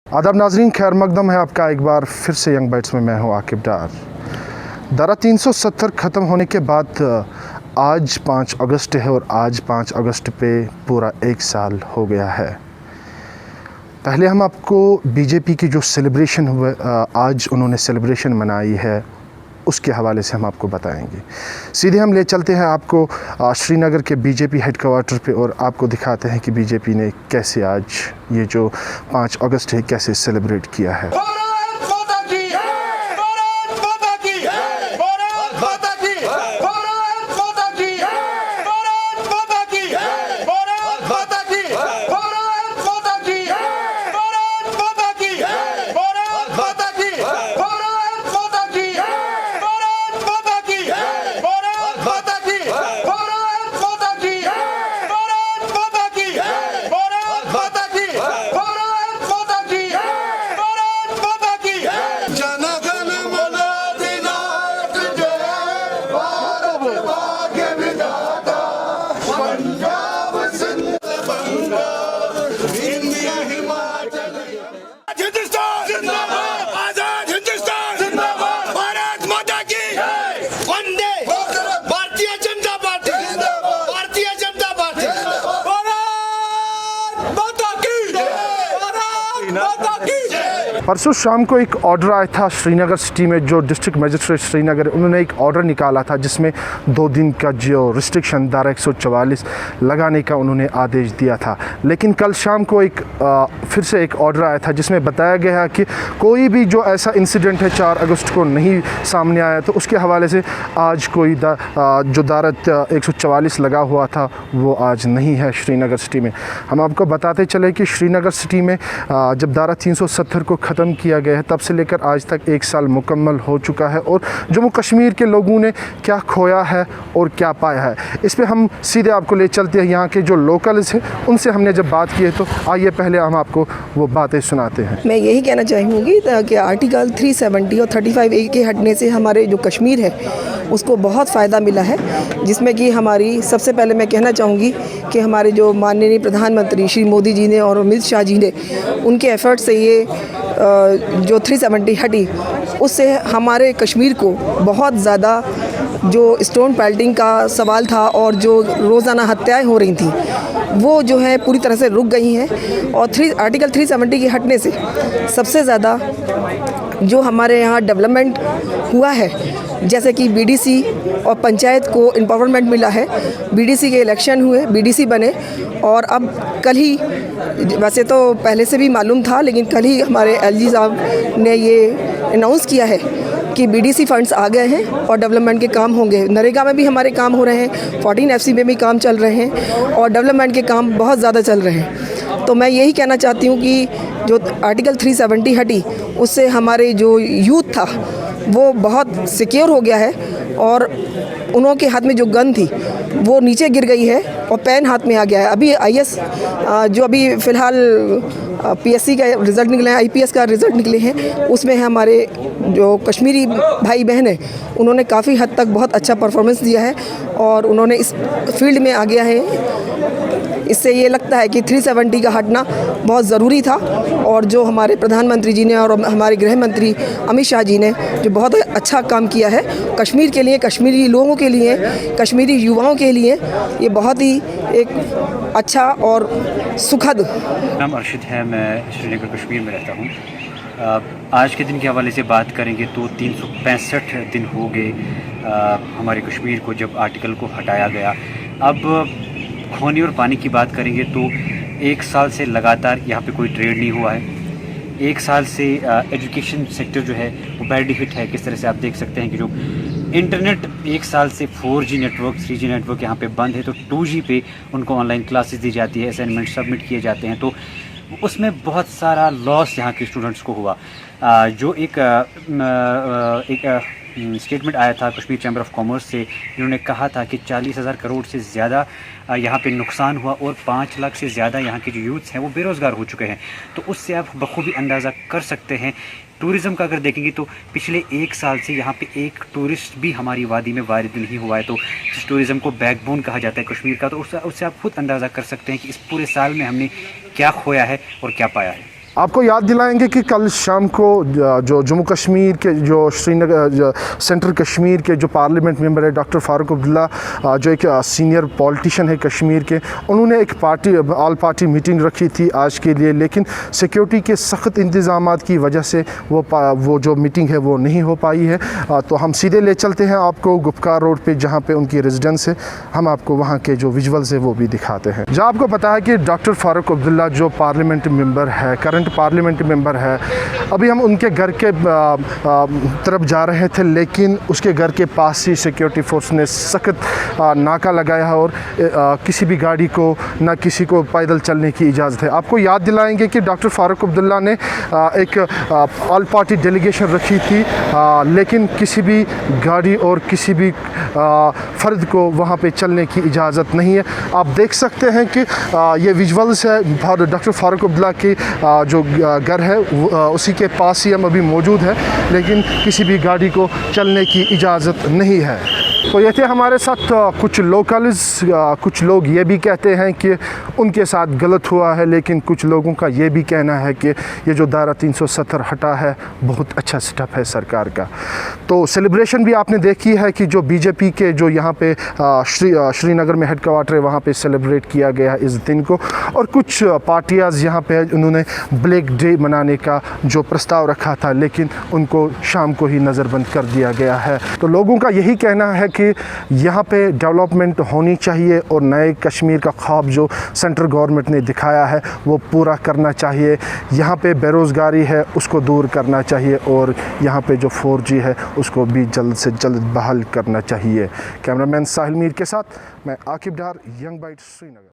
आदाब नाजरीन, खैर मकदम है आपका एक बार फिर से यंग बाइट्स में। मैं हूं आकिब डार। धारा 370 ख़त्म होने के बाद आज 5 अगस्त है और आज 5 अगस्त पे पूरा 1 साल हो गया है। पहले हम आपको बीजेपी की जो सेलिब्रेशन हुए आज उन्होंने सेलिब्रेशन मनाई है उसके हवाले से हम आपको बताएंगे। सीधे हम ले चलते हैं आपको श्रीनगर के बीजेपी हेडक्वार्टर पे और आपको दिखाते हैं कि बीजेपी ने कैसे आज ये जो 5 अगस्त है कैसे सेलिब्रेट किया है। परसों शाम को एक ऑर्डर आया था श्रीनगर सिटी में, जो डिस्ट्रिक्ट मजिस्ट्रेट श्रीनगर उन्होंने एक ऑर्डर निकाला था जिसमें 2 दिन का जो रिस्ट्रिक्शन धारा 144 लगाने का उन्होंने आदेश दिया था। लेकिन कल शाम को एक फिर से एक ऑर्डर आया था जिसमें बताया गया है कि कोई भी जो ऐसा इंसिडेंट है 4 अगस्त को नहीं सामने आया, तो उसके हवाले से आज कोई जो धारा 144 लगा हुआ था वो आज नहीं है श्रीनगर सिटी में। हम आपको बताते चले कि श्रीनगर सिटी में जब धारा 370 को ख़त्म किया गया है तब से लेकर आज तक 1 साल मुकम्मल हो चुका है और जम्मू कश्मीर के लोगों ने क्या खोया है और क्या पाया है, इस पे हम सीधे आपको ले चलते हैं। यहाँ के जो लोकल्स हैं उनसे हमने जब बात की है तो आइए पहले हम आपको वो बातें सुनाते हैं। मैं यही कहना चाहूँगी कि आर्टिकल 370 और 35A के हटने से हमारे जो कश्मीर है उसको बहुत फ़ायदा मिला है, जिसमें कि हमारी सबसे पहले मैं कहना चाहूँगी कि हमारे जो माननीय प्रधानमंत्री श्री मोदी जी ने और अमित शाह जी ने उनके एफ़र्ट से ये जो 370 हटी, उससे हमारे कश्मीर को बहुत ज़्यादा जो स्टोन पेल्टिंग का सवाल था और जो रोज़ाना हत्याएं हो रही थी वो जो है पूरी तरह से रुक गई हैं। और आर्टिकल 370 के हटने से सबसे ज़्यादा जो हमारे यहाँ डेवलपमेंट हुआ है, जैसे कि बीडीसी और पंचायत को एम्पावरमेंट मिला है, बीडीसी के इलेक्शन हुए, बीडीसी बने और अब कल ही, वैसे तो पहले से भी मालूम था लेकिन कल ही हमारे एलजी साहब ने ये अनाउंस किया है कि बीडीसी फंड्स आ गए हैं और डेवलपमेंट के काम होंगे। नरेगा में भी हमारे काम हो रहे हैं, 14FC में भी काम चल रहे हैं और डेवलपमेंट के काम बहुत ज़्यादा चल रहे हैं। तो मैं यही कहना चाहती हूँ कि जो आर्टिकल 370 हटी उससे हमारे जो यूथ था वो बहुत सिक्योर हो गया है और उन्हों के हाथ में जो गन थी वो नीचे गिर गई है और पेन हाथ में आ गया है। अभी IS जो अभी फ़िलहाल PSC का रिज़ल्ट निकले हैं, IPS का रिज़ल्ट निकले हैं, उसमें हमारे जो कश्मीरी भाई बहन हैं उन्होंने काफ़ी हद तक बहुत अच्छा परफॉर्मेंस दिया है और उन्होंने इस फील्ड में आ गया है। इससे ये लगता है कि 370 का हटना बहुत ज़रूरी था और जो हमारे प्रधानमंत्री जी ने और हमारे गृह मंत्री अमित शाह जी ने जो बहुत अच्छा काम किया है कश्मीर के लिए, कश्मीरी लोगों के लिए, कश्मीरी युवाओं के लिए, ये बहुत ही एक अच्छा और सुखद। नाम अर्शिद है, मैं श्रीनगर कश्मीर में रहता हूँ। आज के दिन के हवाले से बात करेंगे तो 365 दिन हो गए हमारे कश्मीर को जब आर्टिकल को हटाया गया। अब खोने और पानी की बात करेंगे तो 1 साल से लगातार यहाँ पे कोई ट्रेड नहीं हुआ है। 1 साल से एजुकेशन सेक्टर जो है वो बैडली हिट है। किस तरह से आप देख सकते हैं कि जो इंटरनेट 1 साल से 4G नेटवर्क 3G नेटवर्क यहाँ पे बंद है, तो 2G पे उनको ऑनलाइन क्लासेस दी जाती है, असाइनमेंट सबमिट किए जाते हैं, तो उसमें बहुत सारा लॉस यहाँ के स्टूडेंट्स को हुआ। जो एक स्टेटमेंट आया था कश्मीर चैम्बर ऑफ कॉमर्स से, इन्होंने कहा था कि 40,000 करोड़ से ज़्यादा यहाँ पे नुकसान हुआ और 5 लाख से ज़्यादा यहाँ के जो यूथ्स हैं वो बेरोज़गार हो चुके हैं। तो उससे आप बखूबी अंदाज़ा कर सकते हैं। टूरिज़्म का अगर देखेंगे तो पिछले 1 साल से यहाँ पे एक टूरिस्ट भी हमारी वादी में वारिद नहीं हुआ है। तो जिस टूरिज़्म को बैकबोन कहा जाता है कश्मीर का, तो उससे आप खुद अंदाज़ा कर सकते हैं कि इस पूरे साल में हमने क्या खोया है और क्या पाया है। आपको याद दिलाएंगे कि कल शाम को जो जम्मू कश्मीर के जो श्रीनगर सेंट्रल कश्मीर के जो पार्लियामेंट मेंबर है डॉक्टर फ़ारूक अब्दुल्ला, जो एक सीनियर पॉलिटिशियन है कश्मीर के, उन्होंने एक ऑल पार्टी मीटिंग रखी थी आज के लिए, लेकिन सिक्योरिटी के सख्त इंतज़ामात की वजह से वो जो मीटिंग है वो नहीं हो पाई है। तो हम सीधे ले चलते हैं आपको गुपकार रोड पे जहाँ पे उनकी रेजिडेंस है, हम आपको वहाँ के जो विजुअल्स है वो भी दिखाते हैं। जहाँ आपको पता है कि डॉक्टर फ़ारूक अब्दुल्ला जो पार्लियामेंट मेंबर है, करंट पार्लियामेंट मेंबर है, अभी हम उनके घर के तरफ जा रहे थे, लेकिन उसके घर के पास ही सिक्योरिटी फोर्स ने सख्त नाका लगाया है और किसी भी गाड़ी को ना किसी को पैदल चलने की इजाज़त है। आपको याद दिलाएंगे कि डॉक्टर फ़ारूक अब्दुल्ला ने एक ऑल पार्टी डेलीगेशन रखी थी, लेकिन किसी भी गाड़ी और किसी भी फ़र्द को वहाँ पे चलने की इजाज़त नहीं है। आप देख सकते हैं कि ये विजुअल्स है डॉक्टर फ़ारूक अब्दुल्ला की जो घर है उसी के पास ही हम अभी मौजूद हैं, लेकिन किसी भी गाड़ी को चलने की इजाज़त नहीं है। तो ये थे हमारे साथ कुछ लोकल्स, कुछ लोग ये भी कहते हैं कि उनके साथ गलत हुआ है, लेकिन कुछ लोगों का ये भी कहना है कि ये जो धारा 370 हटा है बहुत अच्छा स्टेप है सरकार का। तो सेलिब्रेशन भी आपने देखी है कि जो बीजेपी के जो यहाँ पे श्रीनगर में हेडक्वार्टर है वहाँ पे सेलिब्रेट किया गया इस दिन को, और कुछ पार्टियाज़ यहाँ पे उन्होंने ब्लैक डे मनाने का जो प्रस्ताव रखा था, लेकिन उनको शाम को ही नज़रबंद कर दिया गया है। तो लोगों का यही कहना है कि यहाँ पे डेवलपमेंट होनी चाहिए और नए कश्मीर का ख्वाब जो सेंट्रल गवर्नमेंट ने दिखाया है वो पूरा करना चाहिए। यहाँ पे बेरोज़गारी है उसको दूर करना चाहिए, और यहाँ पे जो 4G है उसको भी जल्द से जल्द बहाल करना चाहिए। कैमरामैन साहिल मीर के साथ मैं आकिब डार, यंग बाइट, श्रीनगर।